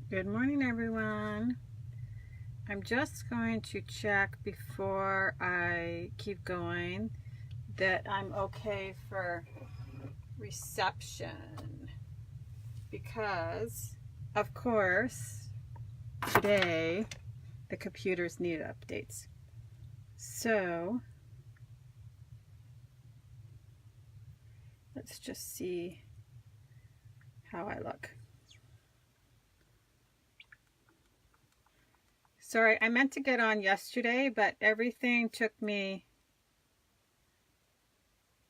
Good morning, everyone. I'm just going to check before I keep going that I'm okay for reception because, of course, today the computers need updates. So let's just see how I look. Sorry, I meant to get on yesterday, but everything took me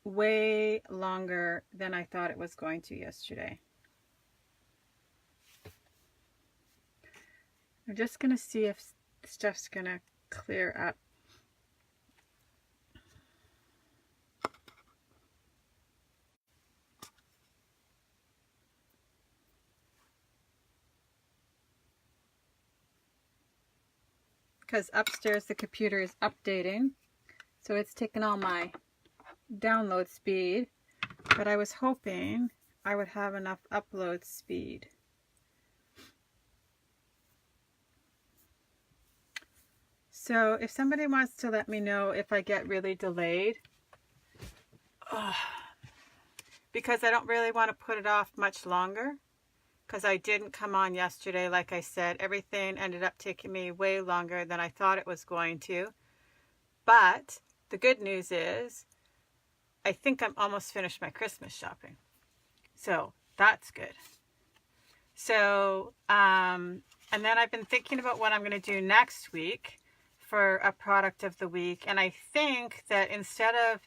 way longer than I thought it was going to yesterday. I'm just going to see if stuff's going to clear up. Because upstairs the computer is updating, so it's taken all my download speed, but I was hoping I would have enough upload speed. So if somebody wants to let me know if I get really delayed, because I don't really want to put it off much longer, because I didn't come on yesterday. Like I said, everything ended up taking me way longer than I thought it was going to. But the good news is I think I'm almost finished my Christmas shopping. So that's good. So, and then I've been thinking about what I'm going to do next week for a product of the week. And I think that instead of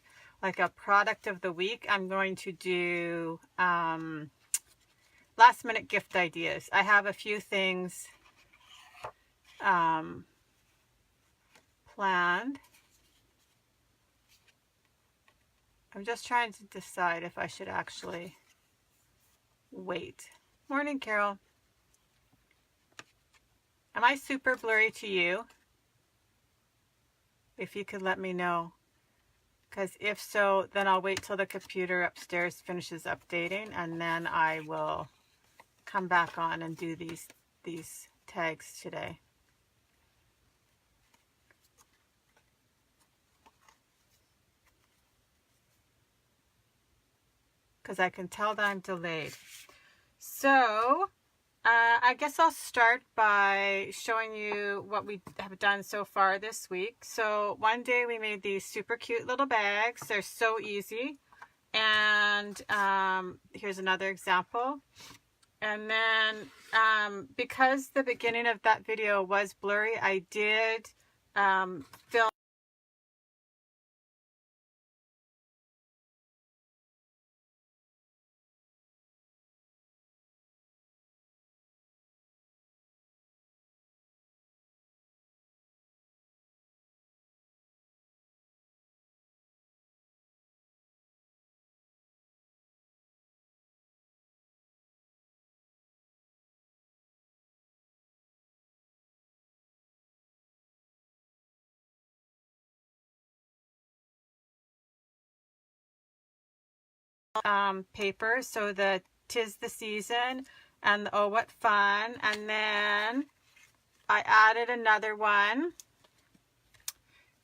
like a product of the week, I'm going to do last minute gift ideas. I have a few things planned. I'm just trying to decide if I should actually wait. Morning, Carol. Am I super blurry to you? If you could let me know. Because if so, then I'll wait till the computer upstairs finishes updating, and then I will come back on and do these tags today. Because I can tell that I'm delayed. So I guess I'll start by showing you what we have done so far this week. So one day we made these super cute little bags. They're so easy. And here's another example. And then because the beginning of that video was blurry, I did film paper, so the 'Tis the Season and the Oh What Fun, and then I added another one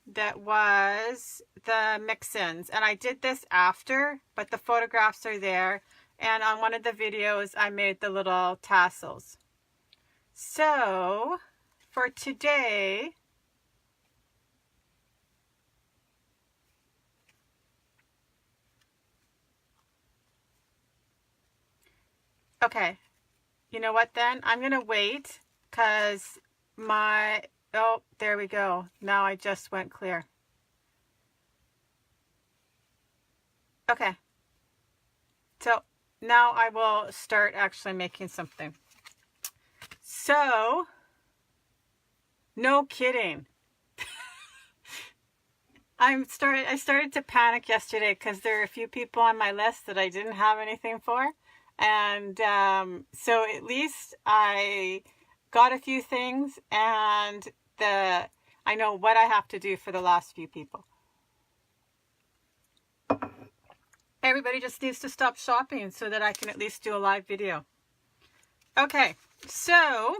that was the mix-ins, and I did this after, but the photographs are there, and on one of the videos I made the little tassels. So for today, okay, you know what then? I'm going to wait because oh, there we go. Now I just went clear. Okay. So now I will start actually making something. So, no kidding. I started to panic yesterday because there are a few people on my list that I didn't have anything for. And so at least I got a few things, and I know what I have to do for the last few people. Everybody just needs to stop shopping so that I can at least do a live video. Okay, So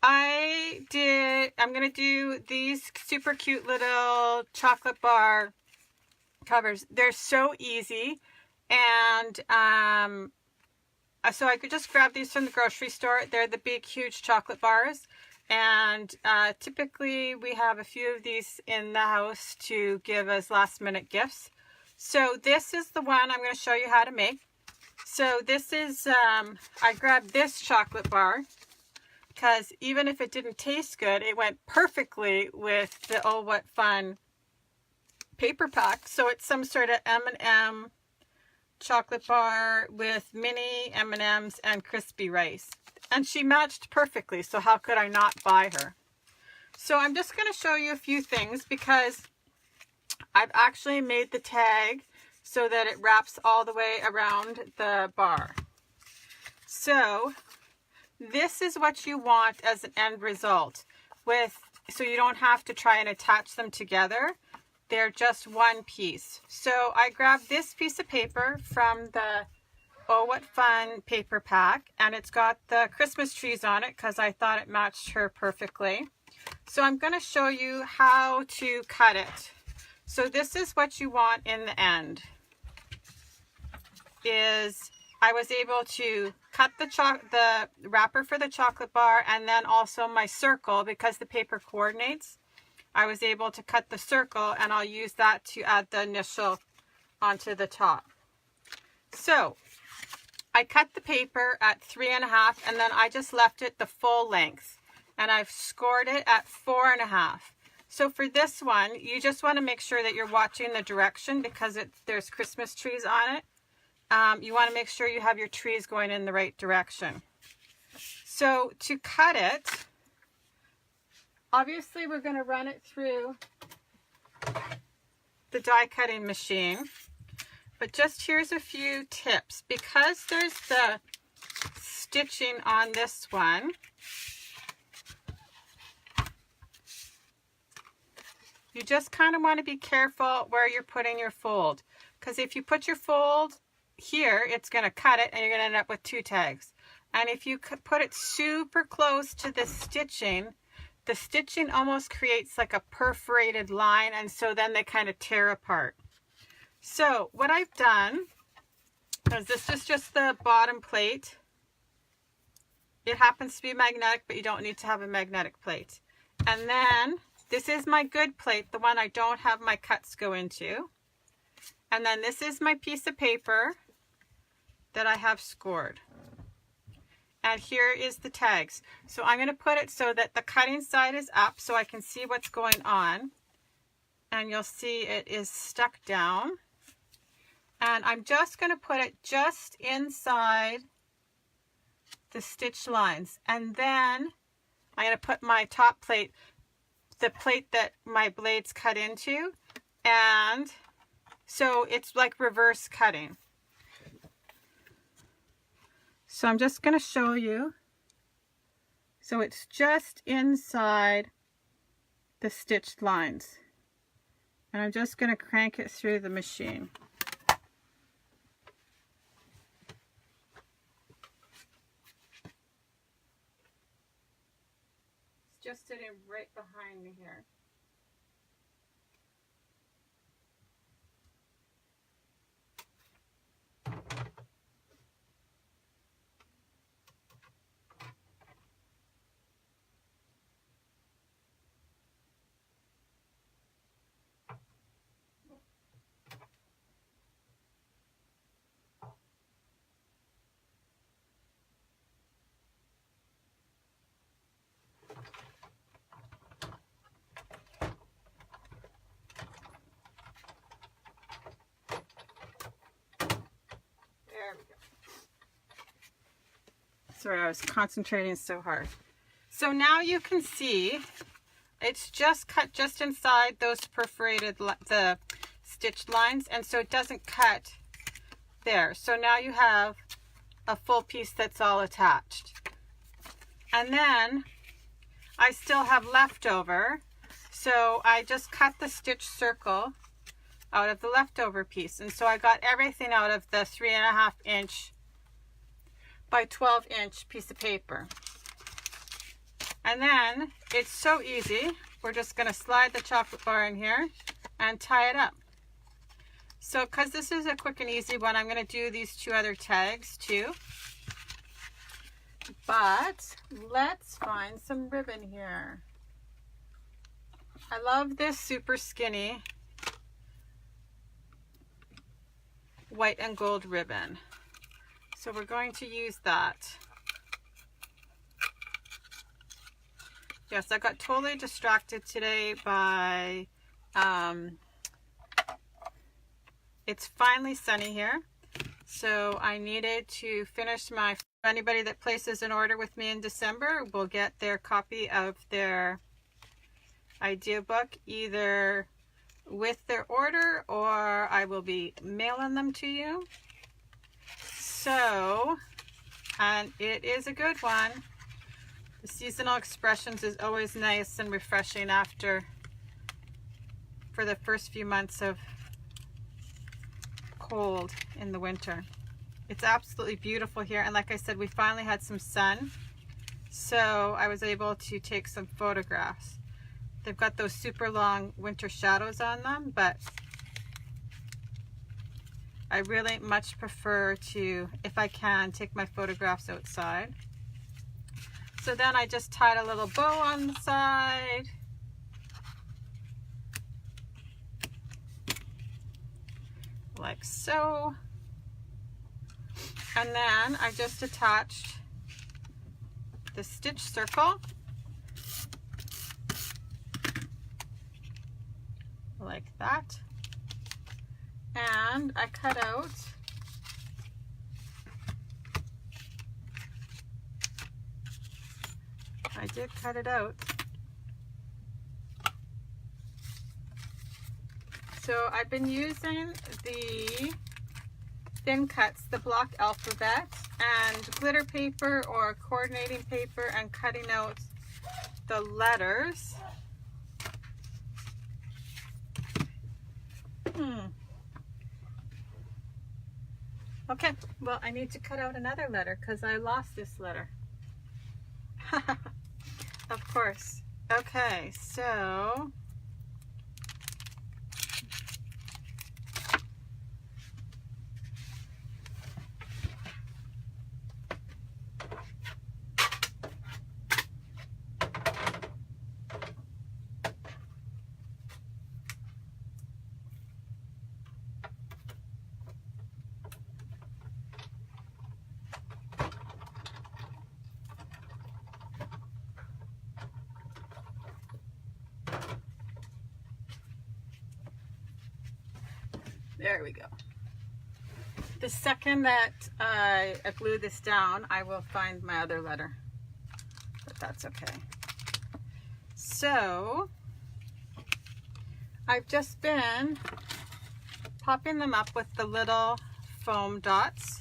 I'm going to do these super cute little chocolate bar covers. They're so easy. And so I could just grab these from the grocery store. They're the big, huge chocolate bars. And typically we have a few of these in the house to give as last minute gifts. So this is the one I'm going to show you how to make. So this is, I grabbed this chocolate bar because even if it didn't taste good, it went perfectly with the Oh What Fun paper pack. So it's some sort of M&M chocolate bar with mini M&Ms and crispy rice. And she matched perfectly, so how could I not buy her? So I'm just going to show you a few things because I've actually made the tag so that it wraps all the way around the bar. So this is what you want as an end result, so you don't have to try and attach them together. They're just one piece. So I grabbed this piece of paper from the Oh What Fun paper pack, and it's got the Christmas trees on it because I thought it matched her perfectly. So I'm going to show you how to cut it. So this is what you want in the end. I was able to cut the wrapper for the chocolate bar, and then also my circle, because the paper coordinates. I was able to cut the circle, and I'll use that to add the initial onto the top. So I cut the paper at 3.5, and then I just left it the full length, and I've scored it at 4.5. So for this one, you just want to make sure that you're watching the direction because there's Christmas trees on it. You want to make sure you have your trees going in the right direction. So to cut it, obviously we're going to run it through the die cutting machine. But just here's a few tips. Because there's the stitching on this one, you just kind of want to be careful where you're putting your fold. Because if you put your fold here, it's going to cut it and you're going to end up with 2 tags. And if you put it super close to the stitching almost creates like a perforated line, and so then they kind of tear apart. So what I've done is this is just the bottom plate. It happens to be magnetic, but you don't need to have a magnetic plate. And then this is my good plate, the one I don't have my cuts go into. And then this is my piece of paper that I have scored. And here is the tags. So I'm going to put it so that the cutting side is up so I can see what's going on. And you'll see it is stuck down. And I'm just going to put it just inside the stitch lines. And then I'm going to put my top plate, the plate that my blades cut into. And so it's like reverse cutting. So I'm just going to show you. So it's just inside the stitched lines. And I'm just going to crank it through the machine. It's just sitting right behind me here. There we go. Sorry, I was concentrating so hard. So now you can see it's just cut just inside those perforated, the stitched lines, and so it doesn't cut there. So now you have a full piece that's all attached. And then I still have leftover, so I just cut the stitch circle out of the leftover piece. And so I got everything out of the 3.5 inch by 12-inch piece of paper. And then it's so easy. We're just going to slide the chocolate bar in here and tie it up. So because this is a quick and easy one, I'm going to do these two other tags too. But let's find some ribbon here. I love this super skinny white and gold ribbon. So we're going to use that. Yes, I got totally distracted today by, it's finally sunny here. So I needed to finish my, anybody that places an order with me in December will get their copy of their idea book either with their order or I will be mailing them to you. So, and it is a good one. The Seasonal Expressions is always nice and refreshing for the first few months of cold in the winter. It's absolutely beautiful here, and like I said, we finally had some sun, so I was able to take some photographs. They've got those super long winter shadows on them, but I really much prefer to, if I can, take my photographs outside. So then I just tied a little bow on the side. Like so. And then I just attached the stitch circle. Like that. And I cut out I did cut it out. So I've been using the thin cuts, the block alphabet, and glitter paper or coordinating paper and cutting out the letters. Okay, well, I need to cut out another letter because I lost this letter. Of course. Okay, so there we go. The second that I glue this down, I will find my other letter, but that's okay. So I've just been popping them up with the little foam dots,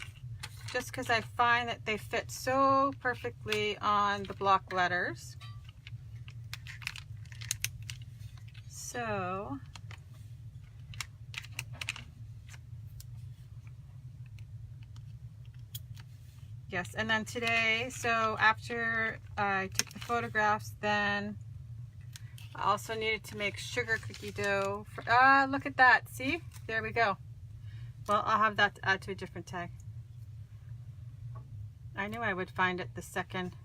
just because I find that they fit so perfectly on the block letters. So yes, and then today, so after I took the photographs, then I also needed to make sugar cookie dough. Look at that, see? There we go. Well, I'll have that to add to a different tag. I knew I would find it the second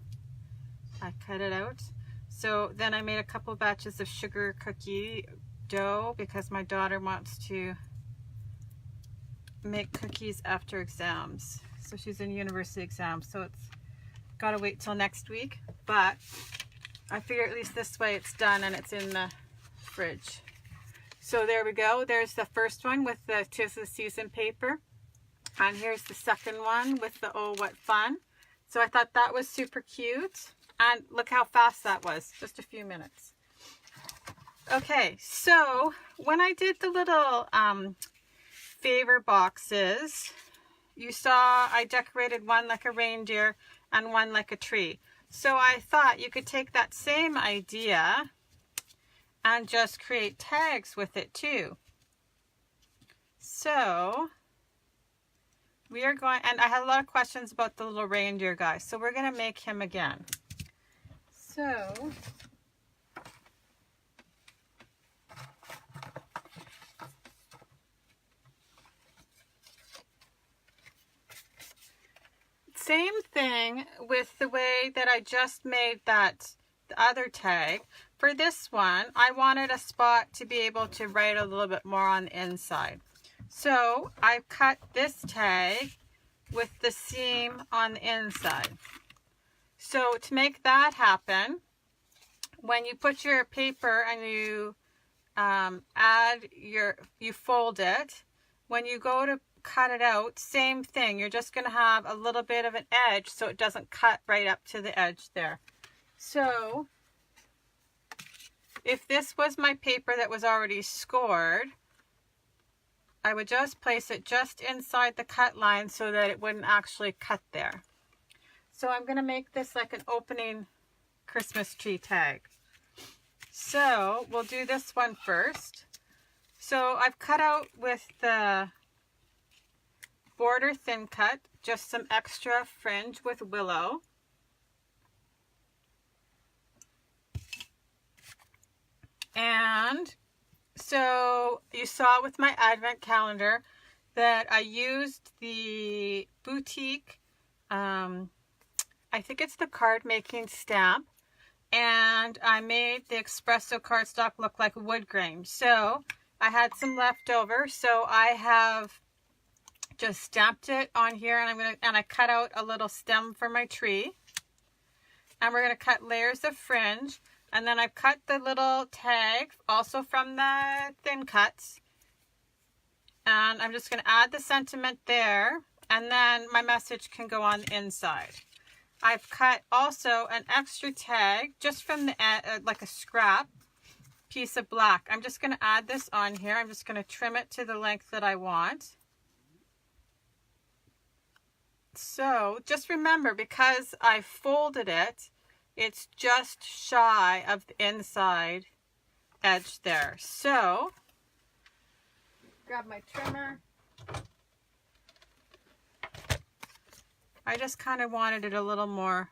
I cut it out. So then I made a couple batches of sugar cookie dough because my daughter wants to make cookies after exams. So she's in university exams, so it's gotta wait till next week, but I figure at least this way it's done and it's in the fridge. So there we go. There's the first one with the 'Tis the Season paper, and here's the second one with the Oh What Fun. So I thought that was super cute, and look how fast that was, just a few minutes. Okay, so when I did the little favor boxes, you saw I decorated one like a reindeer and one like a tree. So I thought you could take that same idea and just create tags with it too. So we are going, and I had a lot of questions about the little reindeer guy, so we're going to make him again. So same thing with the way that I just made that the other tag. For this one, I wanted a spot to be able to write a little bit more on the inside. So I cut this tag with the seam on the inside. So to make that happen, when you put your paper and you you fold it, when you go to cut it out, same thing, you're just going to have a little bit of an edge so it doesn't cut right up to the edge there. So if this was my paper that was already scored, I would just place it just inside the cut line so that it wouldn't actually cut there. So I'm going to make this like an opening Christmas tree tag. So we'll do this one first. So I've cut out with the border thin cut just some extra fringe with willow. And so you saw with my advent calendar that I used the boutique, I think it's the card making stamp, and I made the espresso cardstock look like wood grain. So I had some left over, so I have just stamped it on here, and I cut out a little stem for my tree, and we're going to cut layers of fringe. And then I've cut the little tag also from the thin cuts. And I'm just going to add the sentiment there. And then my message can go on the inside. I've cut also an extra tag just from the like a scrap piece of black. I'm just going to add this on here. I'm just going to trim it to the length that I want. So just remember, because I folded it, it's just shy of the inside edge there. So, grab my trimmer. I just kind of wanted it a little more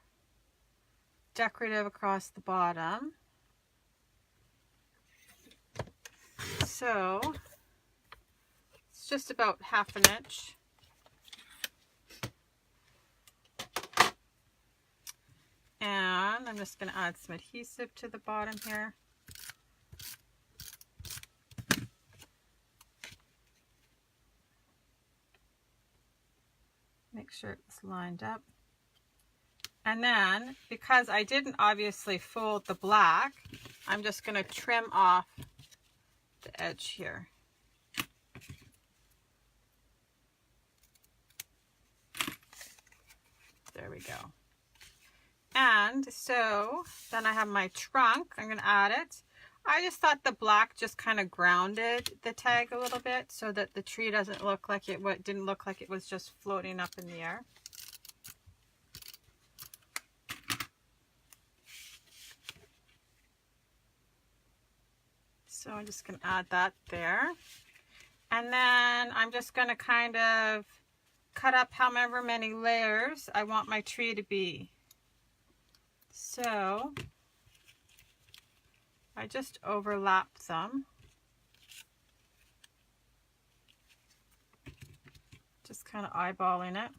decorative across the bottom. So, it's just about 1/2 inch. And I'm just going to add some adhesive to the bottom here. Make sure it's lined up. And then, because I didn't obviously fold the black, I'm just going to trim off the edge here. There we go. And so then I have my trunk. I'm going to add it. I just thought the black just kind of grounded the tag a little bit so that the tree doesn't look like didn't look like it was just floating up in the air. So I'm just going to add that there. And then I'm just going to kind of cut up however many layers I want my tree to be. So I just overlapped them. Just kind of eyeballing it.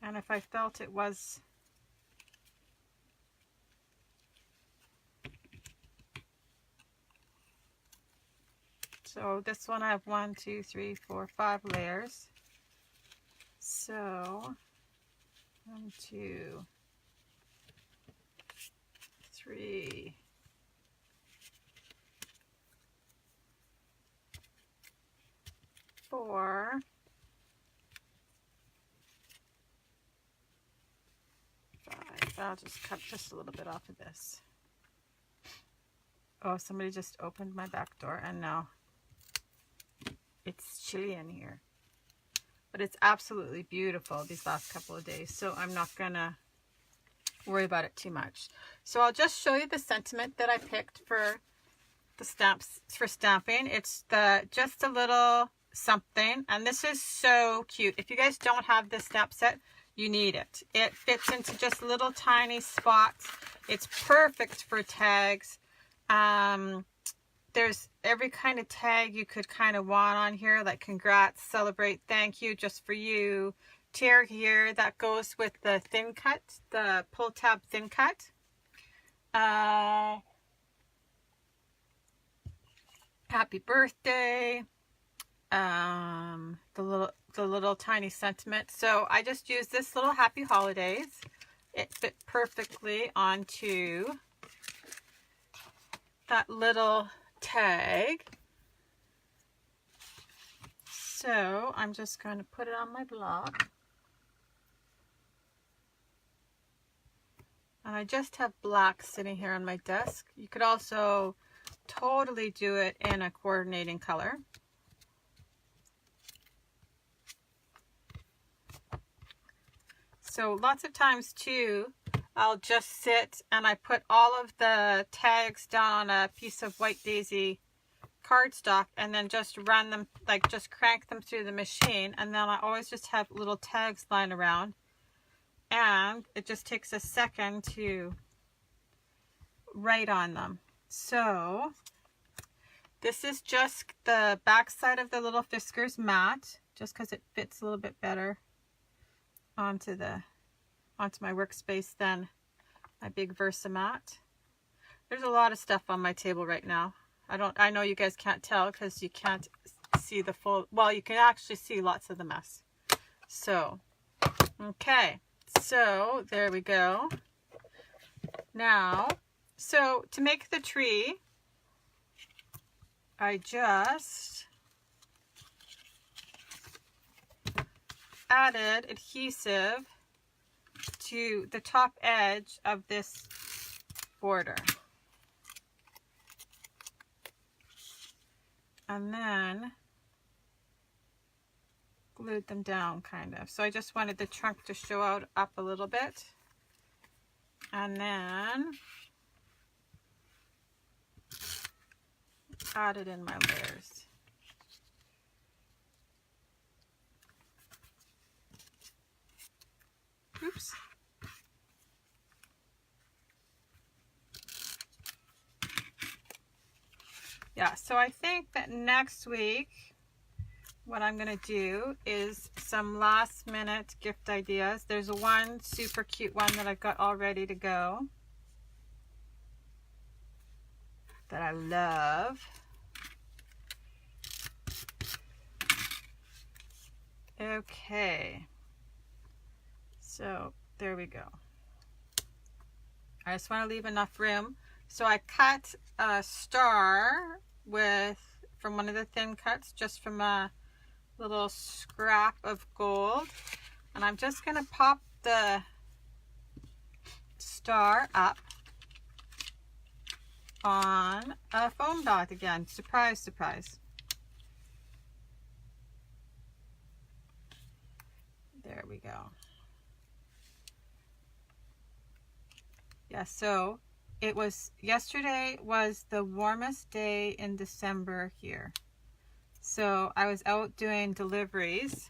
And if I felt it was so this one I have 1, 2, 3, 4, 5 layers. So 1, 2, 3, 4, 5. I'll just cut just a little bit off of this. Oh, somebody just opened my back door, and now it's chilly in here. But it's absolutely beautiful these last couple of days, so I'm not gonna worry about it too much. So I'll just show you the sentiment that I picked for the stamps for stamping. It's just a little something, and this is so cute. If you guys don't have this stamp set, you need it. It fits into just little tiny spots. It's perfect for tags. There's every kind of tag you could kind of want on here, like congrats, celebrate, thank you, just for you. Tear here, that goes with the thin cut, the pull tab thin cut. Happy birthday. The little tiny sentiment. So I just used this little happy holidays. It fit perfectly onto that little tag. So I'm just going to put it on my block. And I just have black sitting here on my desk. You could also totally do it in a coordinating color. So lots of times too, I'll just sit and I put all of the tags down on a piece of white daisy cardstock and then just run them, like just crank them through the machine, and then I always just have little tags lying around, and it just takes a second to write on them. So this is just the back side of the little Fiskars mat, just because it fits a little bit better onto my workspace than my big Versamat. There's a lot of stuff on my table right now. I know you guys can't tell because you can't see the full, well, you can actually see lots of the mess. So, okay. So, there we go. Now, so to make the tree, I just added adhesive to the top edge of this border. And then glued them down kind of. So I just wanted the trunk to show out up a little bit. And then added in my layers. Oops. Yeah, so I think that next week what I'm going to do is some last minute gift ideas. There's one super cute one that I've got all ready to go that I love. Okay, so there we go. I just want to leave enough room. So I cut a star from one of the thin cuts, just from a little scrap of gold. And I'm just going to pop the star up on a foam dot again. Surprise, surprise. There we go. Yeah, so yesterday was the warmest day in December here. So I was out doing deliveries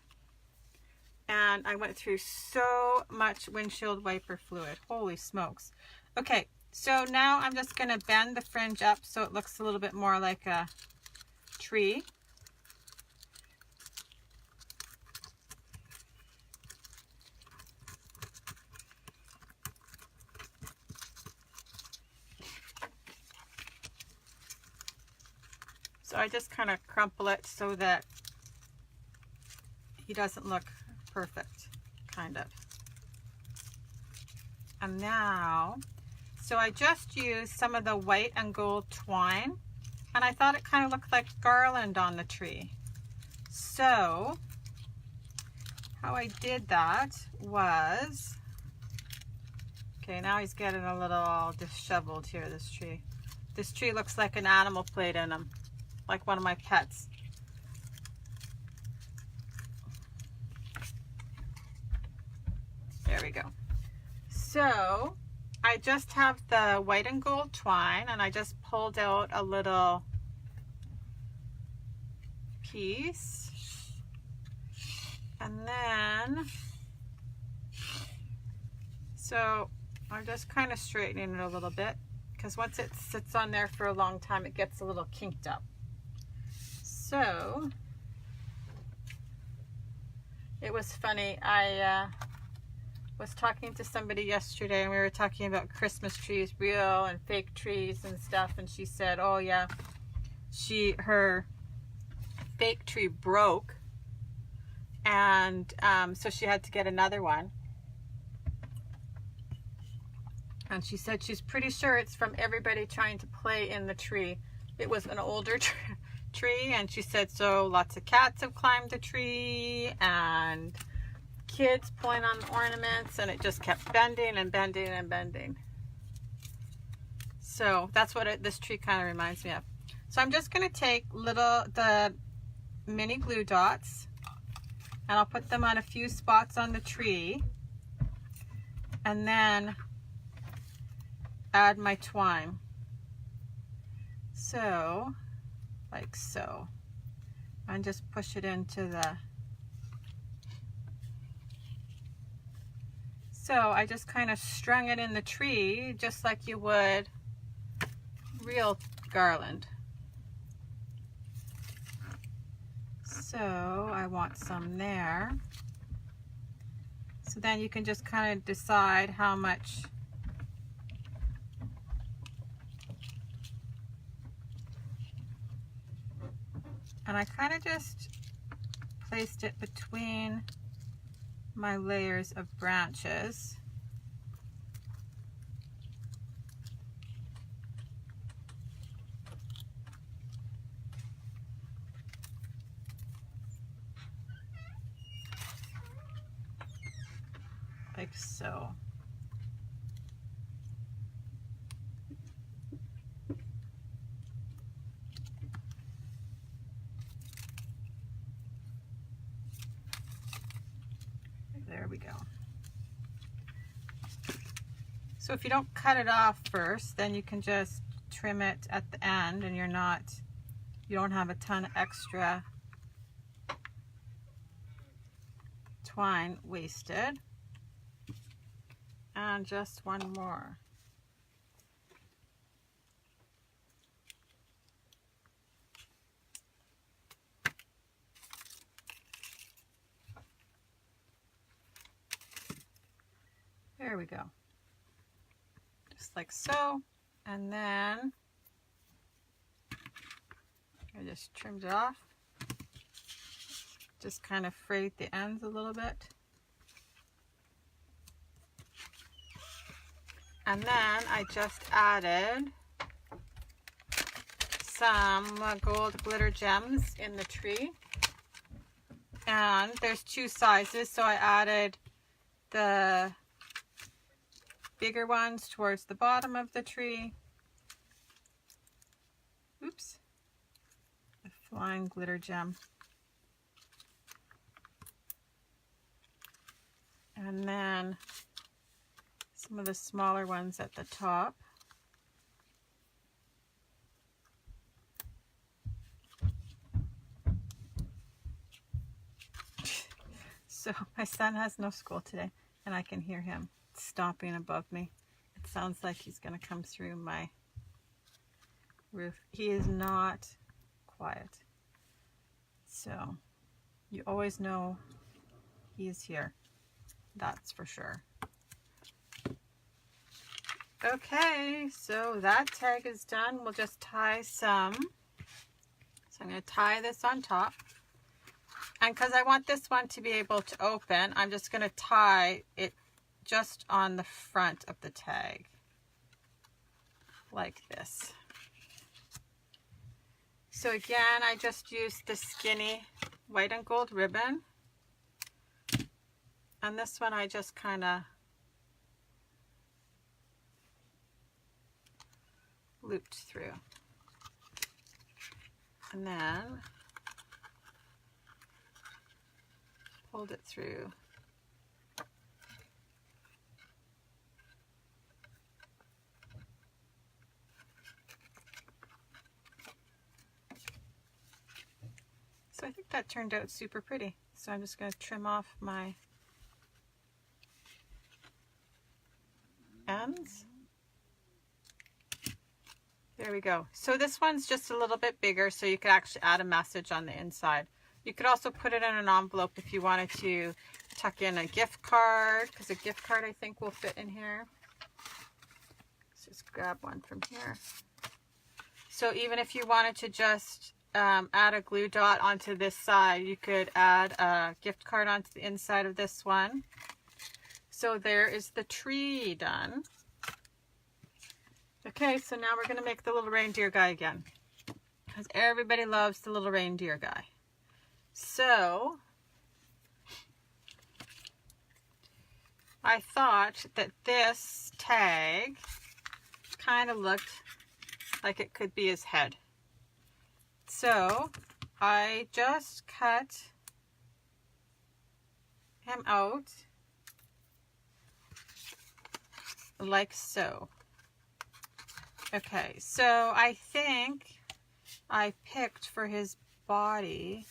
and I went through so much windshield wiper fluid. Holy smokes. Okay, so now I'm just going to bend the fringe up so it looks a little bit more like a tree. So I just kind of crumple it so that he doesn't look perfect, kind of. And now, so I just used some of the white and gold twine, and I thought it kind of looked like garland on the tree. So how I did that was, okay, now he's getting a little disheveled here, this tree. This tree looks like an animal played in him, like one of my pets. There we go. So I just have the white and gold twine, and I just pulled out a little piece, and then so I'm just kind of straightening it a little bit, because once it sits on there for a long time it gets a little kinked up. So it was funny, I was talking to somebody yesterday, and we were talking about Christmas trees, real and fake trees and stuff, and she said, oh yeah, her fake tree broke, and so she had to get another one. And she said she's pretty sure it's from everybody trying to play in the tree. It was an older tree, and she said so lots of cats have climbed the tree, and kids pulling on the ornaments, and it just kept bending and bending and bending. So that's what this tree kind of reminds me of. So I'm just going to take the mini glue dots, and I'll put them on a few spots on the tree, and then add my twine. So, like so. And just push it into the... So I just kind of strung it in the tree, just like you would real garland. So I want some there. So then you can just kind of decide how much and I kind of just placed it between my layers of branches. Like so. There we go. So if you don't cut it off first, then you can just trim it at the end, and you don't have a ton of extra twine wasted. And just one more. There we go. Just like so. And then I just trimmed it off. Just kind of frayed the ends a little bit. And then I just added some gold glitter gems in the tree. And there's two sizes, so I added the bigger ones towards the bottom of the tree. Oops. The flying glitter gem. And then some of the smaller ones at the top. So my son has no school today, and I can hear him stomping above me. It sounds like he's going to come through my roof. He is not quiet. So you always know he is here. That's for sure. Okay, so that tag is done. We'll just tie some. So I'm going to tie this on top. And because I want this one to be able to open, I'm just going to tie it just on the front of the tag. Like this. So again, I just used the skinny white and gold ribbon. And this one I just kind of looped through. And then pulled it through. So I think that turned out super pretty. So I'm just going to trim off my ends. There we go. So this one's just a little bit bigger, so you could actually add a message on the inside. You could also put it in an envelope if you wanted to tuck in a gift card, because a gift card I think will fit in here. Let's just grab one from here. So even if you wanted to just add a glue dot onto this side, you could add a gift card onto the inside of this one. So there is the tree done. Okay, so now we're going to make the little reindeer guy again, because everybody loves the little reindeer guy. So I thought that this tag kind of looked like it could be his head. So I just cut him out like so. Okay, so I think I picked for his body,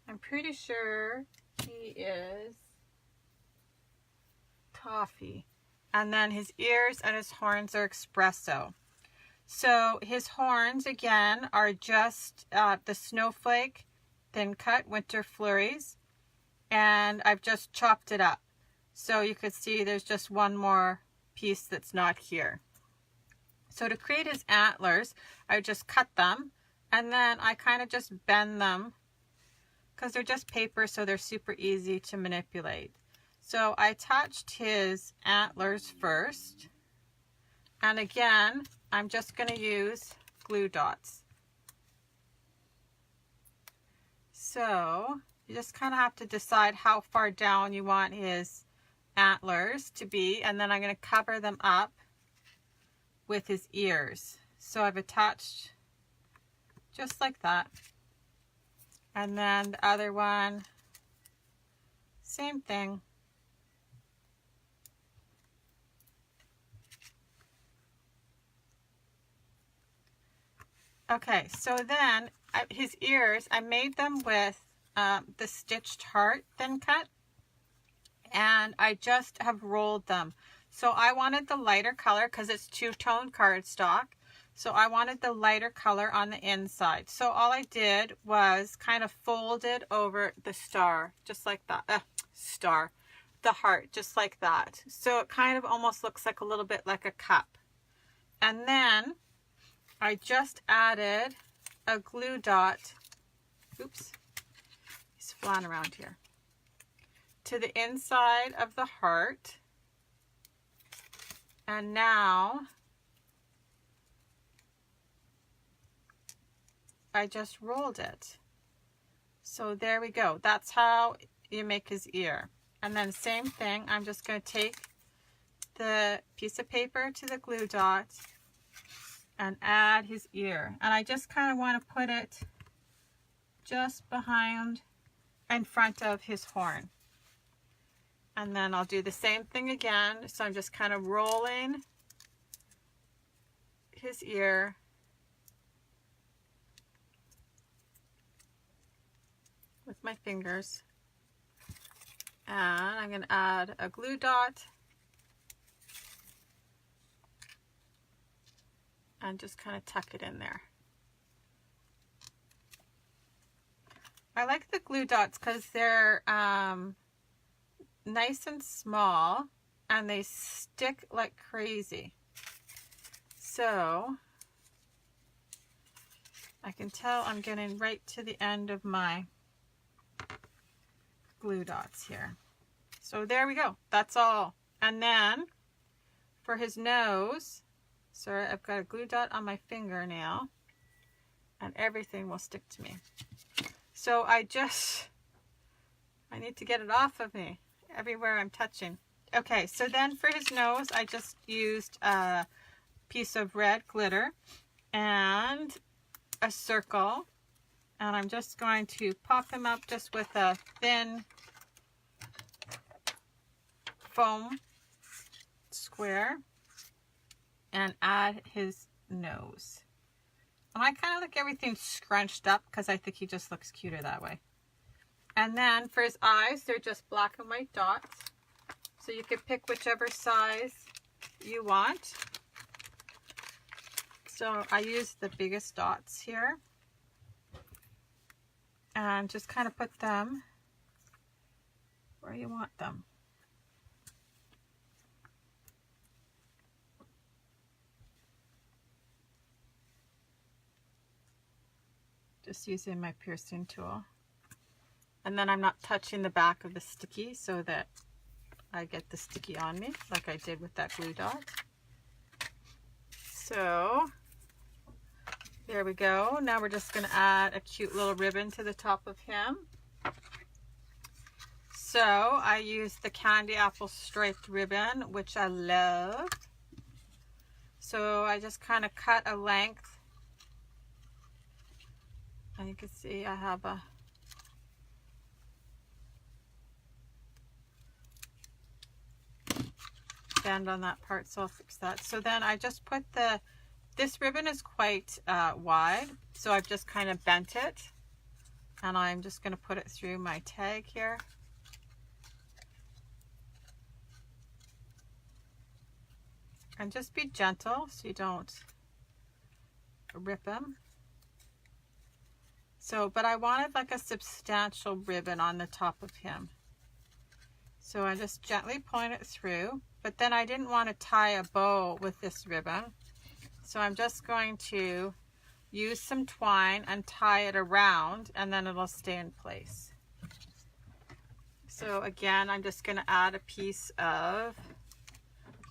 I'm pretty sure he is toffee. And then his ears and his horns are espresso. So his horns, again, are just the snowflake thin cut winter flurries. And I've just chopped it up. So you could see there's just one more piece that's not here. So to create his antlers, I just cut them, and then I kind of just bend them because they're just paper, so they're super easy to manipulate. So I attached his antlers first, and again, I'm just going to use glue dots. So you just kind of have to decide how far down you want his antlers to be, and then I'm going to cover them up with his ears. So I've attached just like that. And then the other one, same thing. Okay, so then his ears, I made them with the stitched heart thin cut, and I just have rolled them. So I wanted the lighter color because it's two-tone cardstock. So I wanted the lighter color on the inside. So all I did was kind of folded over the star, just like that. The heart, just like that. So it kind of almost looks like a little bit like a cup. And then I just added a glue dot. Oops, he's flying around here. To the inside of the heart. And now I just rolled it. So there we go. That's how you make his ear. And then same thing, I'm just going to take the piece of paper to the glue dot and add his ear. And I just kind of want to put it just behind, in front of his horn. And then I'll do the same thing again. So I'm just kind of rolling his ear. With my fingers. And I'm going to add a glue dot. And just kind of tuck it in there. I like the glue dots because they're nice and small, and they stick like crazy. So I can tell I'm getting right to the end of my glue dots here. So there we go. That's all. And then for his nose, sorry, I've got a glue dot on my fingernail, and everything will stick to me. So I need to get it off of me. Everywhere I'm touching. Okay, so then for his nose, I just used a piece of red glitter and a circle. And I'm just going to pop him up just with a thin foam square and add his nose. And I kind of like everything scrunched up because I think he just looks cuter that way. And then for his eyes, they're just black and white dots. So you can pick whichever size you want. So I use the biggest dots here. And just kind of put them where you want them. Just using my piercing tool. And then I'm not touching the back of the sticky so that I get the sticky on me like I did with that glue dot. So there we go. Now we're just going to add a cute little ribbon to the top of him. So I used the candy apple striped ribbon, which I love. So I just kind of cut a length. And you can see I have a bend on that part, so I'll fix that. So then I just put this ribbon is quite wide, so I've just kind of bent it. And I'm just going to put it through my tag here. And just be gentle so you don't rip them. So, but I wanted like a substantial ribbon on the top of him. So I just gently point it through, but then I didn't want to tie a bow with this ribbon. So I'm just going to use some twine and tie it around, and then it'll stay in place. So again, I'm just going to add a piece of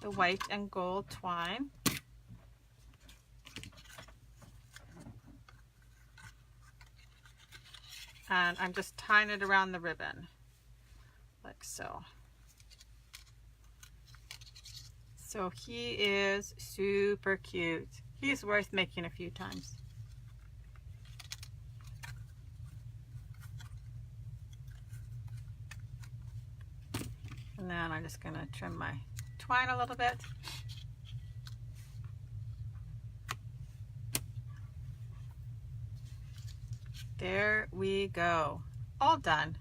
the white and gold twine. And I'm just tying it around the ribbon, like so. So he is super cute. He's worth making a few times. And then I'm just going to trim my twine a little bit. There we go. All done.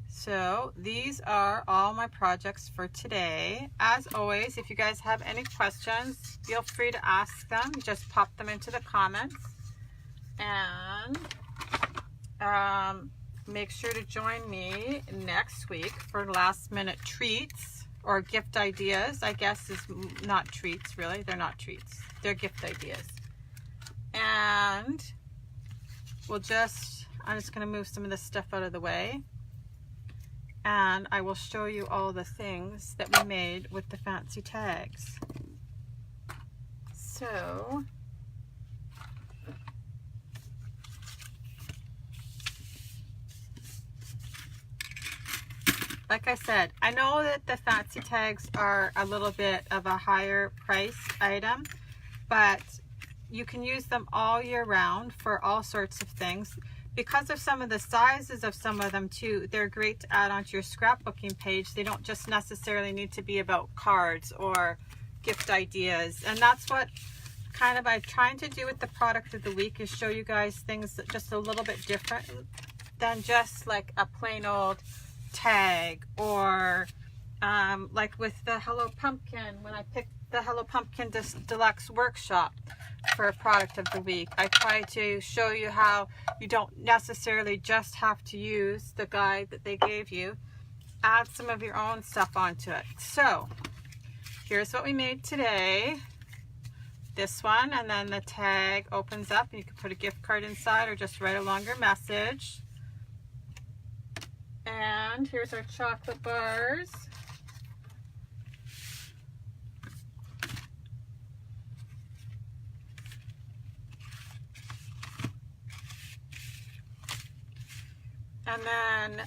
So these are all my projects for today. As always, if you guys have any questions, feel free to ask them. Just pop them into the comments. And make sure to join me next week for last minute treats or gift ideas. I guess is not treats, really. They're not treats. They're gift ideas. And I'm just going to move some of this stuff out of the way. And I will show you all the things that we made with the fancy tags. So, like I said, I know that the fancy tags are a little bit of a higher price item, but you can use them all year round for all sorts of things. Because of some of the sizes of some of them too, they're great to add onto your scrapbooking page. They don't just necessarily need to be about cards or gift ideas. And that's what kind of I'm trying to do with the product of the week, is show you guys things that just a little bit different than just like a plain old tag, or like with the Hello Pumpkin, when I picked the Hello Pumpkin Deluxe Workshop for a product of the week, I try to show you how you don't necessarily just have to use the guide that they gave you. Add some of your own stuff onto it. So here's what we made today. This one, and then the tag opens up and you can put a gift card inside or just write a longer message. And here's our chocolate bars. And then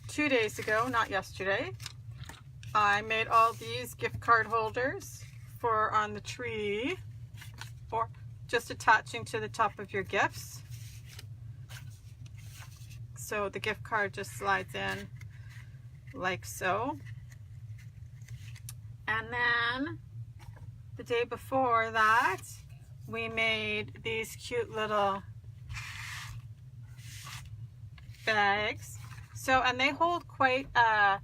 2 days ago, not yesterday, I made all these gift card holders for on the tree, or just attaching to the top of your gifts. So the gift card just slides in like so. And then the day before that, we made these cute little bags. So, and they hold quite a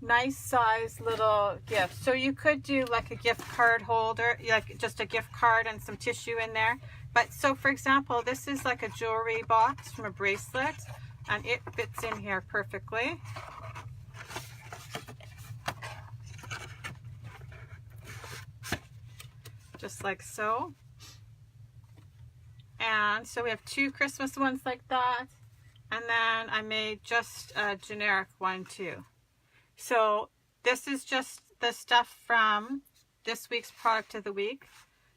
nice size little gift. So you could do like a gift card holder, like just a gift card and some tissue in there. But so for example, this is like a jewelry box from a bracelet, and it fits in here perfectly. Just like so. And so we have 2 Christmas ones like that. And then I made just a generic one too. So this is just the stuff from this week's product of the week.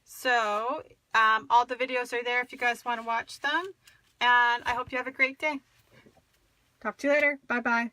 So all the videos are there if you guys want to watch them. And I hope you have a great day. Talk to you later. Bye-bye.